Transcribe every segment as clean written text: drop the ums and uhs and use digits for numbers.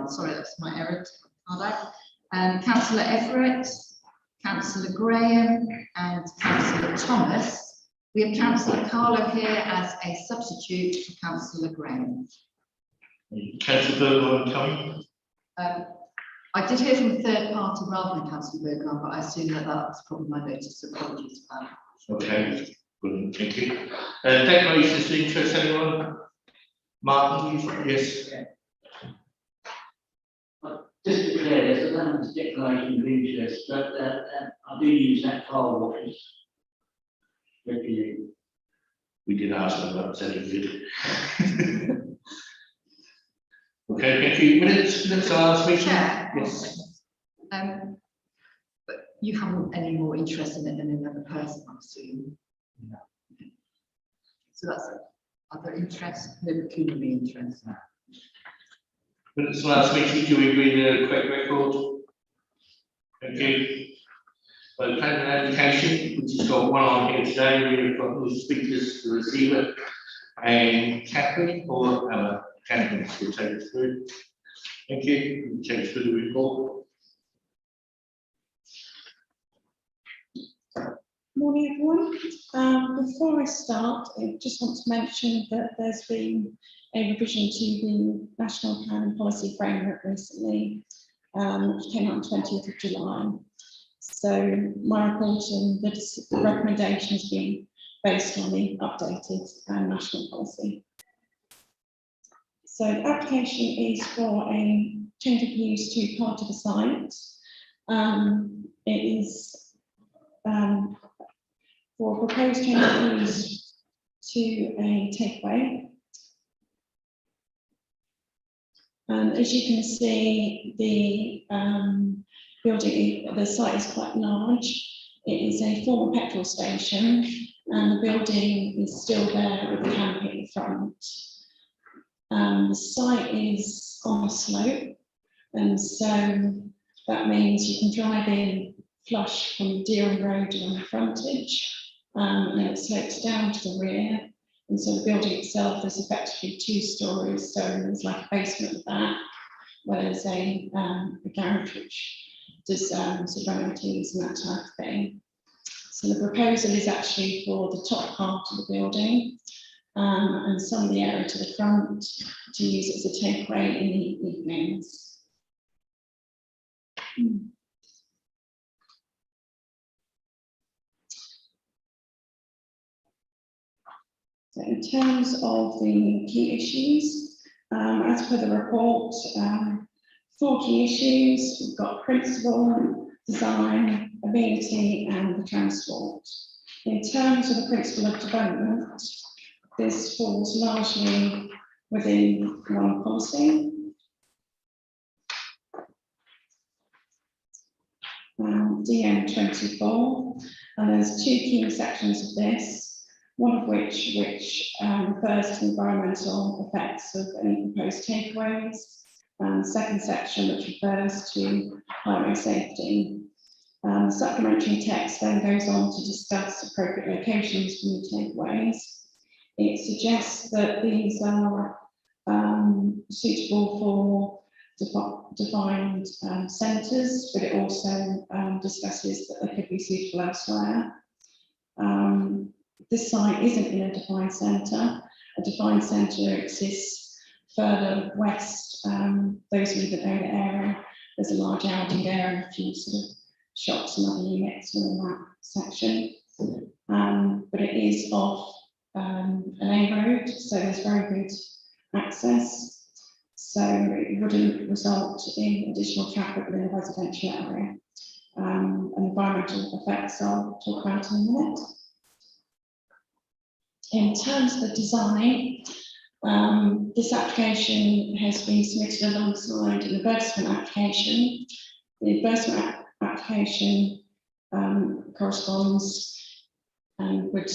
Sorry, that's my error. Councillor Everett, Councillor Graham, and Councillor Thomas. We have Councillor Carlo here as a substitute for Councillor Graham. Councillor Bergman coming? I did hear from a third party rather than Councillor Bergman, but I assume that that's probably my notice. Apologies for that. Okay, brilliant, thank you. Declarations of interest, anyone? Martin, yes. Just to clear this, I don't have a declaration of interest, but I do use that car wash regularly. We did ask them about that. Okay, thank you. Minutes are last meeting. Yes. But you haven't any more interest in it than another person, I assume. No. So that's other interest, no pecuniary interest. Minutes last meeting, do we agree the correct record? Thank you. Well, planning and education, which has got one on here today, we've got the speakers to receive it. And Catherine or Emma? Catherine will take us through. Thank you. We'll take us through the report. Morning, everyone. Before I start, I just want to mention that there's been a revision to the National Planning Policy Framework recently, which came out on 20th of July. So my report and the recommendation has been based on the updated national policy. So the application is for a change of use to part of the site. It is for a proposed change of use to a takeaway. And as you can see, the building, the site is quite large. It is a former petrol station, and the building is still there with the canopy in front. The site is on a slope, and so that means you can drive in flush from Deering Road on the frontage, and it slopes down to the rear, and so the building itself is effectively 2 stories, so there's like a basement at that, where there's a garage which does sort of amenities and that type of thing. So the proposal is actually for the top part of the building, and some of the area to the front to use it as a takeaway in the evenings. So in terms of the key issues, as per the report, 4 key issues. We've got principle, design, amenity, and the transport. In terms of the principle of development, this falls largely within one policy. DM24, and there's 2 key sections of this, one of which refers to environmental effects of any proposed takeaways, and the second section which refers to highway safety. The supplementary text then goes on to discuss appropriate locations for new takeaways. It suggests that these are suitable for defined centres, but it also discusses that they could be suitable elsewhere. This site isn't in a defined centre. A defined centre exists further west. Those who live in the area, there's a large outing there and a few sort of shops and other units within that section. But it is off an A road, so there's very good access. So it wouldn't result in additional traffic within a residential area. And environmental effects I'll talk about in a minute. In terms of the design, this application has been submitted alongside an advertisement application. The advertisement application corresponds and would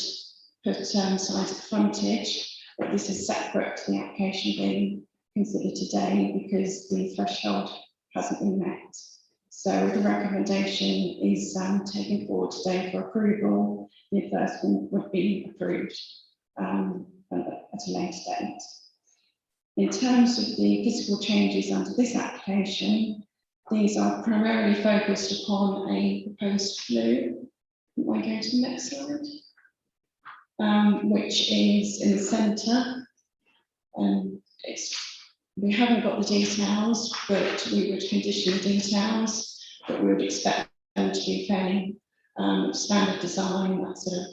put size of frontage, but this is separate to the application being considered today because the threshold hasn't been met. So the recommendation is taken forward today for approval. The advertisement would be approved at a later date. In terms of the physical changes under this application, these are primarily focused upon a proposed flue. Can I go to the next slide? Which is in the centre. We haven't got the details, but we would condition the details, but we would expect them to be fairly standard design, that sort of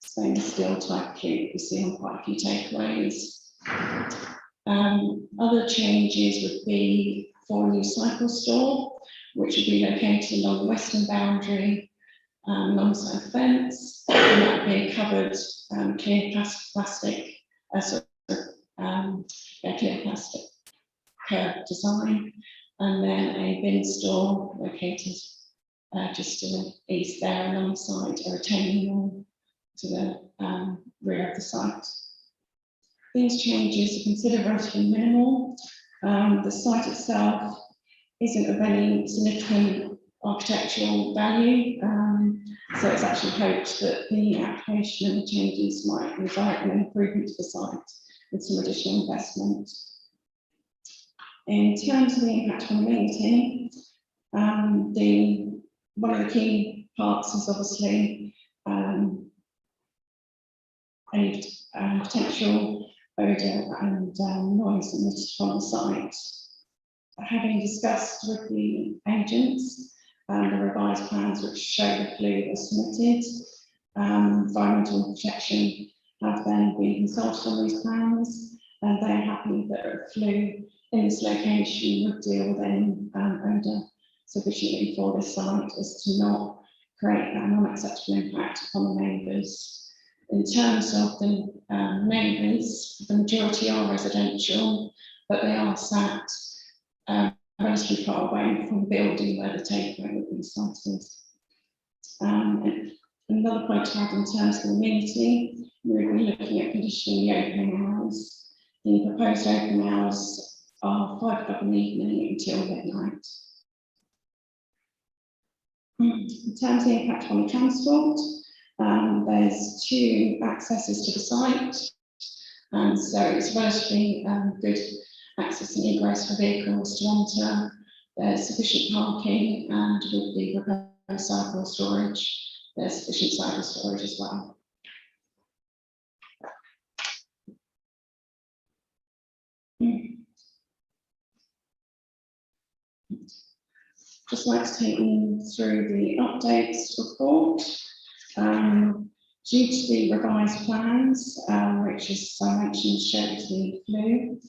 stainless steel type flue we see on quite a few takeaways. Other changes would be for a new cycle store, which would be located along the western boundary, alongside the fence, and that would be a covered clear plastic, clear plastic curved design, and then a bin store located just to the east there, alongside a retaining wall to the rear of the site. These changes are considered relatively minimal. The site itself isn't of any significant architectural value, so it's actually hoped that the application and the changes might result in an improvement to the site with some additional investment. In terms of the impact on amenity, one of the key parts is obviously any potential odour and noise emitted from the site. Having discussed with the agents the revised plans which show the flue as submitted, environmental protection have then been consulted on these plans, and they're happy that a flue in this location would deal with any odour sufficiently for this site as to not create an unacceptable impact upon the neighbours. In terms of the neighbours, the majority are residential, but they are sat relatively far away from the building where the takeaway would be started. Another point to add in terms of the amenity, we're looking at conditioning the opening hours. The proposed opening hours are 5 o'clock in the evening until midnight. In terms of the impact on the transport, there's 2 accesses to the site, and so it's relatively good access and egress for vehicles to enter. There's sufficient parking, and with the proposed cycle storage, there's sufficient cycle storage as well. Just like to take you through the updates report. Due to the revised plans, which, as I mentioned, showed the flue,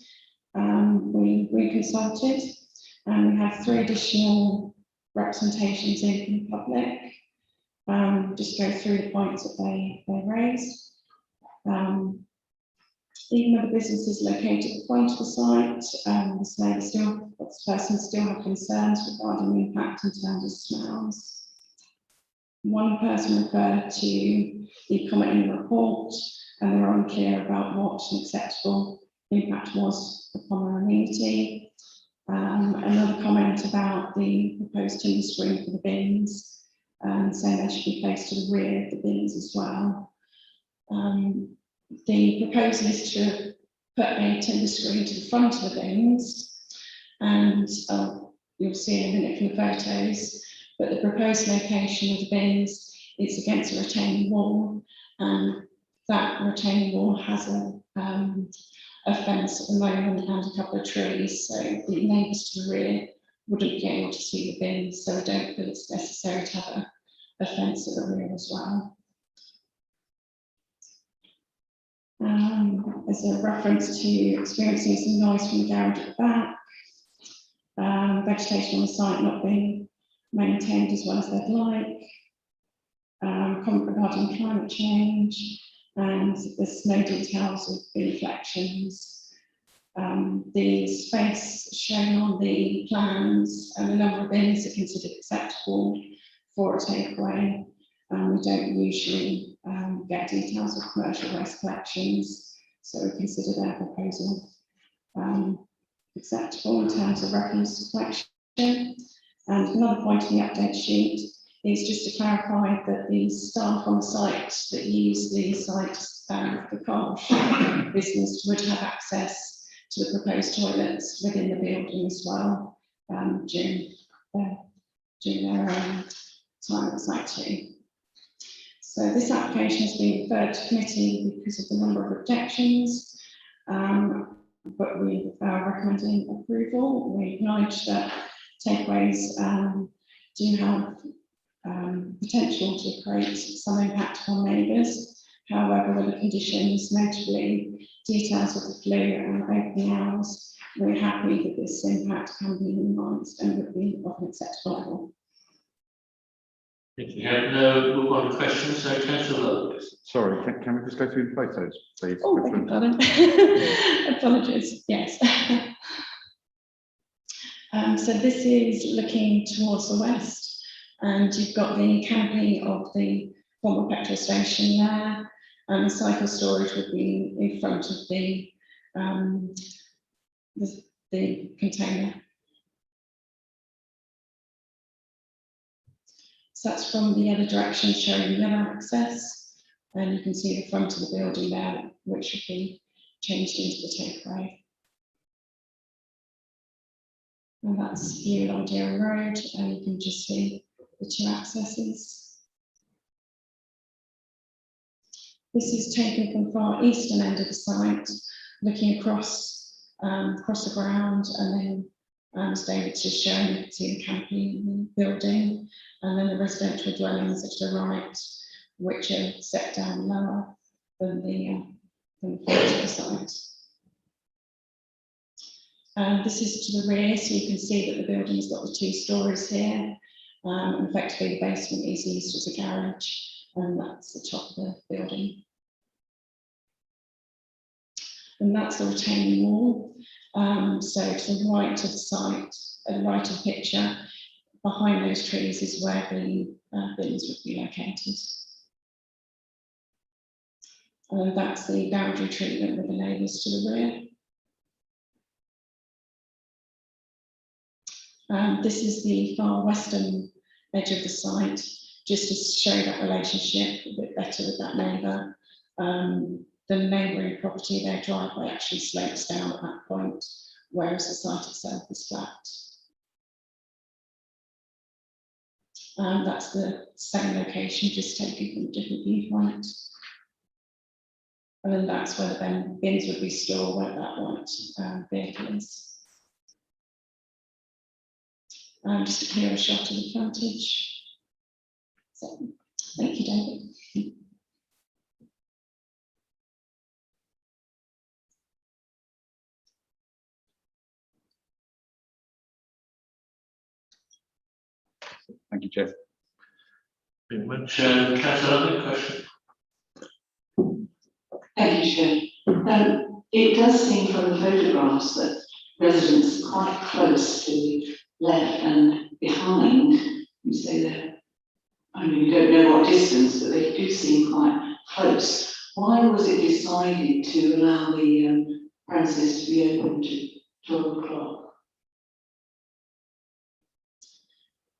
we consulted, and we have 3 additional representations in from the public. Just go through the points that they raised. Even though the business is located at the point of the site, this person still have concerns regarding the impact in terms of smells. One person referred to the comment in the report, and they were unclear about what an acceptable impact was upon their amenity. Another comment about the proposed timber screen for the bins, saying they should be placed to the rear of the bins as well. The proposal is to put a timber screen to the front of the bins, and you'll see in a minute from the photos, but the proposed location of the bins is against a retaining wall, and that retaining wall has a fence at the moment and a couple of trees, so the neighbours to the rear wouldn't be able to see the bins, so I don't feel it's necessary to have a fence at the rear as well. There's a reference to experiencing some noise from the garage at the back, vegetation on the site not being maintained as well as they'd like, comment regarding climate change, and there's no details of the reflections. The space shown on the plans and the number of bins are considered acceptable for a takeaway. We don't usually get details of commercial waste collections, so we consider their proposal acceptable in terms of refuse collection. And another point in the update sheet is just to clarify that the staff on the site that use the site for car wash business would have access to the proposed toilets within the building as well, during their time at site 2. So this application has been referred to committee because of the number of objections, but we are recommending approval. We acknowledge that takeaways do have potential to create some impact on neighbours. However, with the conditions, notably details of the flue and opening hours, we're happy that this impact can be minimised and would be of an acceptable level. If you have no move on to questions, so Councillor Lowe. Sorry, can we just go through the photos, please? Oh, beg your pardon. Apologies, yes. So this is looking towards the west, and you've got the canopy of the former petrol station there, and the cycle storage would be in front of the container. So that's from the other direction, showing the other access, and you can see the front of the building there, which should be changed into the takeaway. And that's view on Deering Road, and you can just see the 2 accesses. This is taken from the far eastern end of the site, looking across the ground, and then as David's just shown, you can see the canopy in the building, and then the residential dwellings to the right, which are set down lower than the front of the site. This is to the rear, so you can see that the building's got the 2 stories here. And effectively, the basement is used as a garage, and that's the top of the building. And that's the retaining wall. So to the right of the site, at the right of the picture, behind those trees is where the bins would be located. And that's the boundary treatment with the neighbours to the rear. This is the far western edge of the site, just to show that relationship a bit better with that neighbour. The neighbouring property, their driveway actually slopes down at that point, whereas the site itself is flat. That's the same location, just taken from a different viewpoint. And then that's where the bins would be stored, where that white vehicle is. Just a clearer shot of the frontage. So, thank you, David. Thank you, Chair. Very much. Councillor Lowe, question? Thank you, Chair. It does seem from the photographs that residents are quite close to the left and behind. You say that, I mean, you don't know what distance, but they do seem quite close. Why was it decided to allow the premises to be open to 12 o'clock?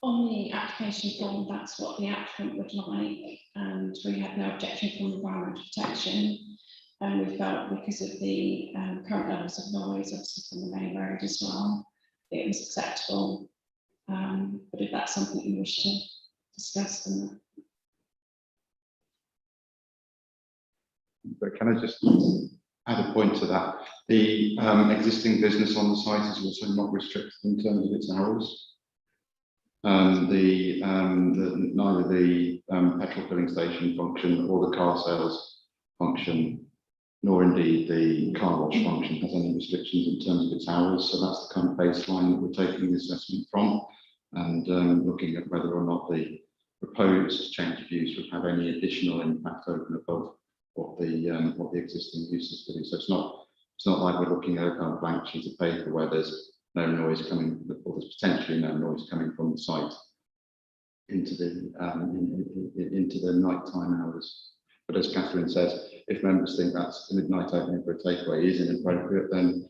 On the application form, that's what the applicant would like, and we had no objection from environmental protection. And we felt because of the current levels of noise, obviously from the main road as well, it was acceptable. But if that's something you wish to discuss, then. But can I just add a point to that? The existing business on the site is also not restricted in terms of its hours. Neither the petrol filling station function or the car sales function, nor indeed the car wash function, has any restrictions in terms of its hours. So that's the kind of baseline that we're taking the assessment from, and looking at whether or not the proposed change of use would have any additional impact over and above what the existing use is doing. So it's not like we're looking at a blank sheet of paper where there's no noise coming, or there's potentially no noise coming from the site into the nighttime hours. But as Catherine says, if members think that's the midnight opening for a takeaway is inappropriate, then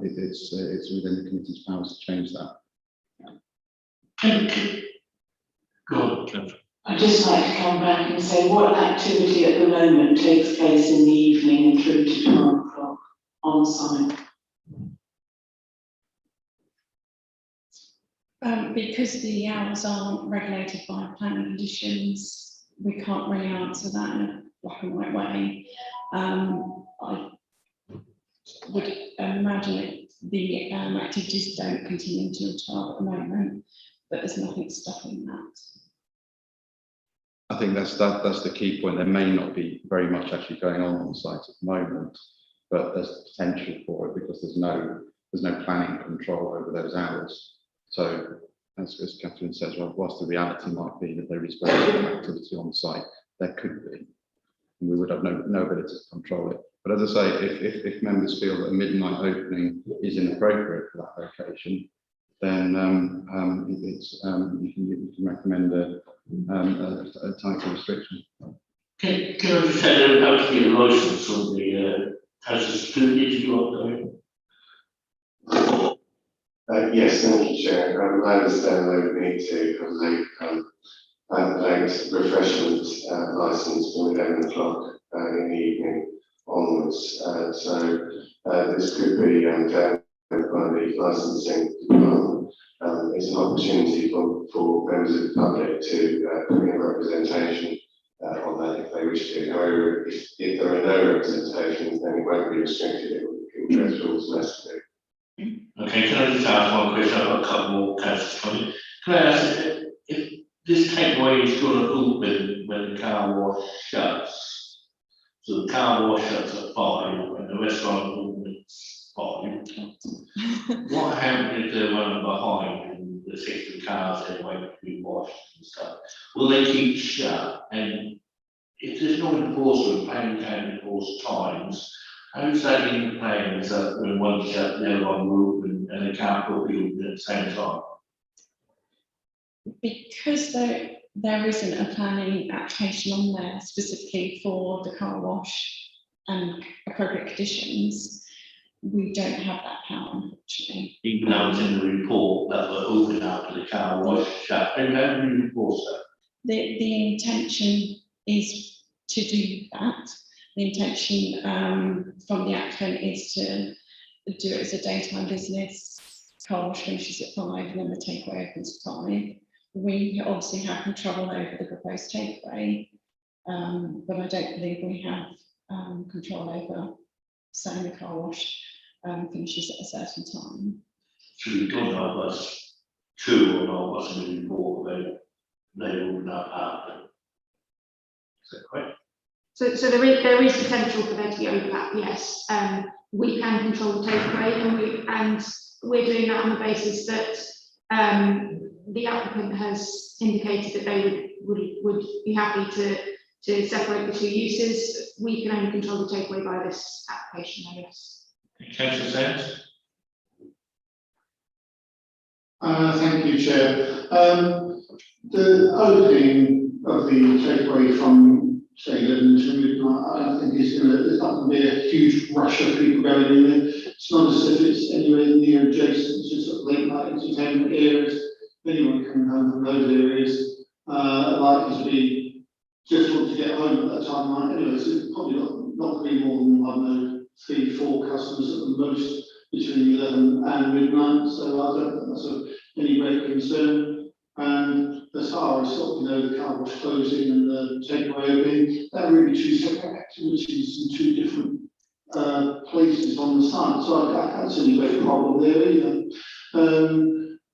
it's within the committee's powers to change that. Go on, Councillor. I'd just like to come back and say what activity at the moment takes place in the evening and through to 12 o'clock on site. Because the hours aren't regulated by planning conditions, we can't really answer that in a black and white way. I would imagine the activities don't continue until 12 at the moment, but there's nothing stopping that. I think that's the key point. There may not be very much actually going on site at the moment, but there's potential for it because there's no planning control over those hours. So as Catherine says, well, whilst the reality might be that there is very little activity on site, there could be, and we would have no ability to control it. But as I say, if members feel that a midnight opening is inappropriate for that location, then you can recommend a tighter restriction. Can I just say there would have to be a license on the houses to you want Yes, thank you, Chair. I understand they would need to have a late refreshment licence from 11 o'clock in the evening onwards. So this could be done by the licensing department. It's an opportunity for members of the public to put in representation on that if they wish to. However, if there are no representations, then it won't be restricted. It will go through automatically. Okay, can I just ask one question? I've got a couple more questions for you. Can I ask if this takeaway is going to open when the car wash shuts? So the car wash shuts at 5 and the restaurant opens 5. What happens if they're running behind and the 60 cars they're waiting to be washed and stuff? Will they keep shut? And if there's no enforcement, planning can enforce times. How's that in the plan? Is that when one's shut, the other one will open and they can't put people at the same time? Because there isn't a planning application on there specifically for the car wash and appropriate conditions, we don't have that power, unfortunately. Even though it's in the report that we're open after the car wash shut, how do you enforce that? The intention is to do that. The intention from the applicant is to do it as a daytime business. Car wash finishes at 5 and then the takeaway opens at 5. We obviously have control over the proposed takeaway, but I don't believe we have control over saying the car wash finishes at a certain time. So we don't know what's true or not what's in the report, they will not happen. Is that correct? So there is potential for there to be overlap, yes. We can control the takeaway and we're doing that on the basis that the applicant has indicated that they would be happy to separate the two uses. We can only control the takeaway by this application, I guess. Councillor Sands? Thank you, Chair. The opening of the takeaway from, say, 11 to midnight, I don't think there's not going to be a huge rush of people going in there. It's not as if it's anywhere near adjacent to sort of late night entertainment areas. Anyone coming home from those areas likely to be difficult to get home at that time of night. Anyway, so probably not going to be more than, I don't know, 3-4 customers at the most between 11 and midnight. So I don't think that's of any great concern. And as far as sort of, the car wash closing and the takeaway opening, they're really two separate activities in two different places on the site. So I can't see any great problem there either.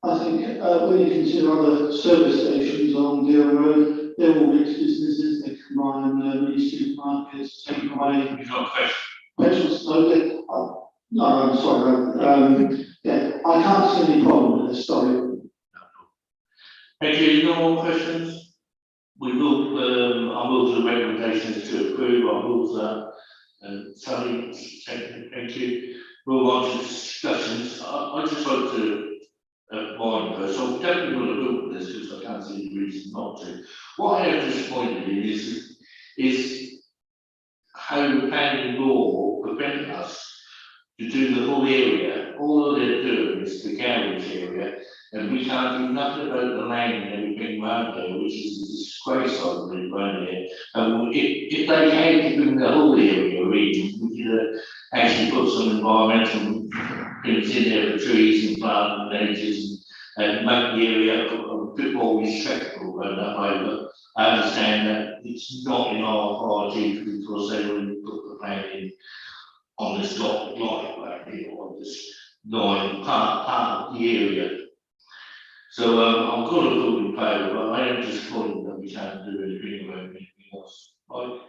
I think when you consider other service stations on Deer Road, they're all mixed businesses. They combine mini supermarkets, takeaway. You've got a question? Petrol, no, I'm sorry. Yeah, I can't see any problem with this. Sorry. Thank you. No more questions? We will, I will do the recommendations to approve. I will, Sally, thank you. Move on to discussions. I just hope to mind first. So I'm definitely going to look at this because I can't see any reason not to. What I am disappointed in is how the planning law prevent us to do the whole area. All they're doing is the garage area, and we can't do nothing about the land and everything around there, which is a disgrace, I believe, around here. And if they had to bring the whole area in, we could actually put some environmental things in there, for trees and plant and edges and make the area a bit more respectable going that way, but I understand that it's not in our authority because they already put the plan in on this dotted line right here, on this line, part of the area. So I'm going to put in favour, but I am disappointed that we can't do anything about anything else. Right?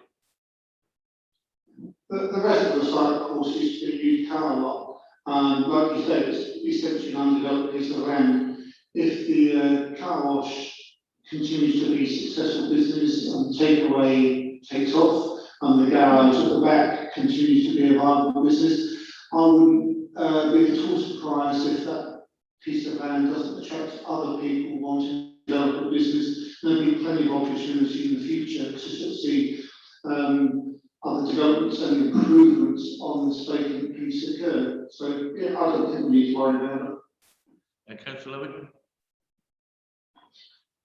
The rest of the site, of course, is a used car lot. Like you said, it's essentially an undeveloped piece of land. If the car wash continues to be a successful business and takeaway takes off, and the garage at the back continues to be a viable business, I wouldn't be at all surprised if that piece of land doesn't attract other people wanting to develop a business. There'll be plenty of opportunity in the future to sort of see other developments and improvements on this vacant piece occur. So yeah, I don't think we need to worry about it. And Councillor Owen?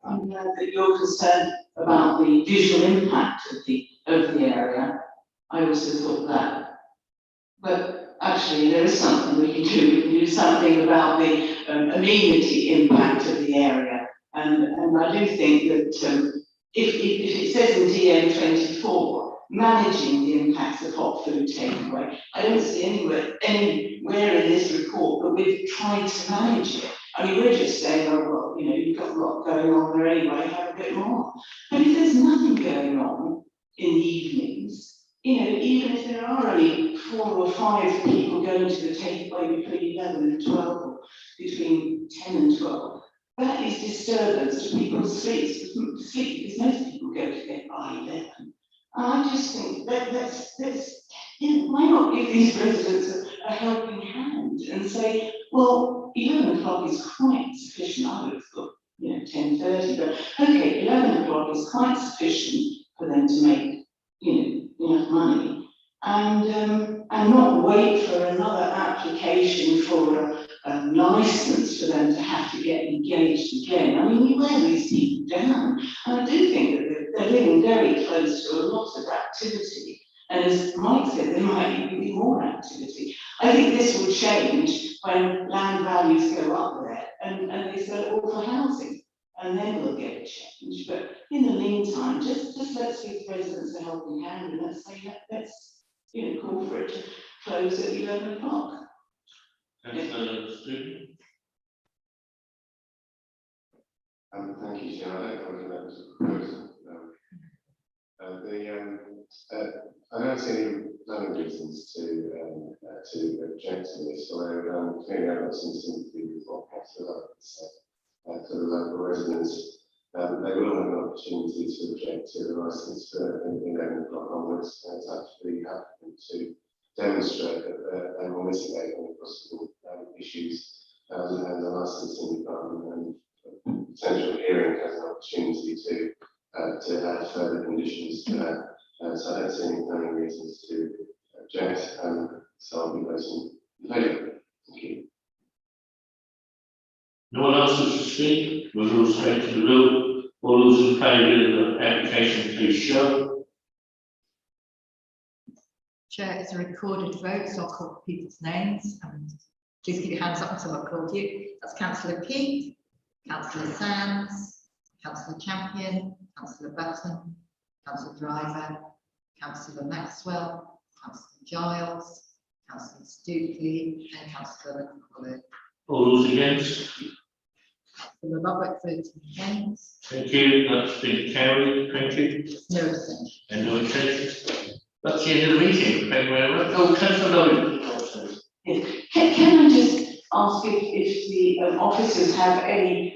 I'm glad that you're concerned about the visual impact of the area. I also thought that. But actually, there is something we can do. We can do something about the amenity impact of the area. And I do think that if it says in DN24, managing the impacts of hot food takeaway, I don't see anywhere in this report that we've tried to manage it. I mean, we're just saying, oh, well, you know, you've got a lot going on there anyway, have a bit more. But if there's nothing going on in the evenings, you know, even if there are only 4 or 5 people going to the takeaway between 11 and 12, or between 10 and 12, that is disturbance to people's sleep, because most people go to bed by 11. And I just think let's you know, why not give these residents a helping hand and say, well, 11 o'clock is quite sufficient. I would have thought, you know, 10:30, but okay, 11 o'clock is quite sufficient for them to make, you know, enough money, and not wait for another application for a license for them to have to get engaged again. I mean, we wear these people down, and I do think that they're living very close to a lot of activity. And as Mike said, there might even be more activity. I think this will change when land values go up there and they sell it all for housing, and then we'll get a change. But in the meantime, just let's give residents a helping hand, and let's say let's you know, call for it to close at 11 o'clock. Stephen? Thank you, Chair. I don't know whether that was a proposal. I don't see any planning reasons to object to this, although clearly I've got some sympathy with what Councillor Love said for the local residents. They will have an opportunity to object to the licence for 11 o'clock onwards. It's up to the applicant to demonstrate that they will mitigate any possible issues, and the licensing department and potential hearing has an opportunity to add further conditions to that. So I don't see any planning reasons to object, so I'll be voting in favour. Thank you. No one else wishes to speak? We'll go straight to the vote. All those in favour of the application, please show. Chair, it's a recorded vote, so I'll call people's names. And please keep your hands up until I've called you. That's Councillor Keith, Councillor Sands, Councillor Champion, Councillor Button, Councillor Driver, Councillor Maxwell, Councillor Giles, Councillor Stookley, and Councillor Collins. All those against? Councillor Lovett voting against. Thank you. That's been carried. Thank you. No abstention. And no abstentions. That's the end of the meeting. Thank you very much. Oh, Councillor Lowe. Yes. Can I just ask if the officers have any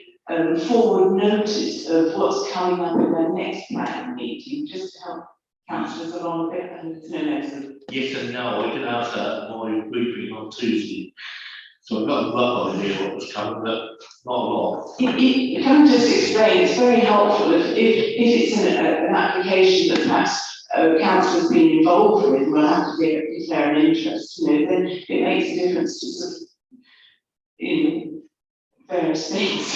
forward notice of what's coming up in their next planning meeting, just to help councillors along a bit, and there's no notice? Yes and no. I did ask that at my briefing on Tuesday. So I've got a rough idea what was coming, but not a lot. Can I just explain? It's very helpful if it's an application that perhaps council has been involved with, will have to declare an interest, you know, then it makes a difference to sort of, you know, various things.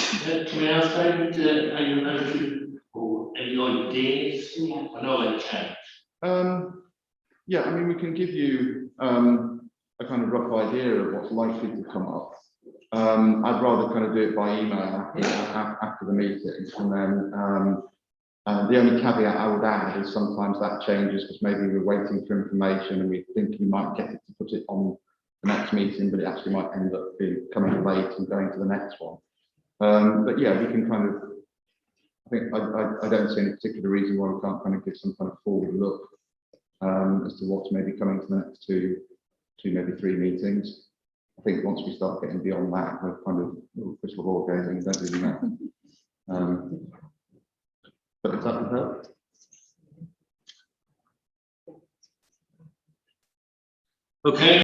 Can we ask David, how you know to, or any ideas? Yeah. I know they can. Yeah, I mean, we can give you a kind of rough idea of what's likely to come up. I'd rather kind of do it by email after the meeting, and then the only caveat I would add is sometimes that changes because maybe we're waiting for information and we think we might get it to put it on the next meeting, but it actually might end up coming late and going to the next one. But yeah, we can kind of, I think I don't see any particular reason why we can't kind of give some kind of forward look as to what's maybe coming to the next two, maybe 3 meetings. I think once we start getting beyond that, we're kind of crystal ball gazing, don't really know. But if that would help. Okay.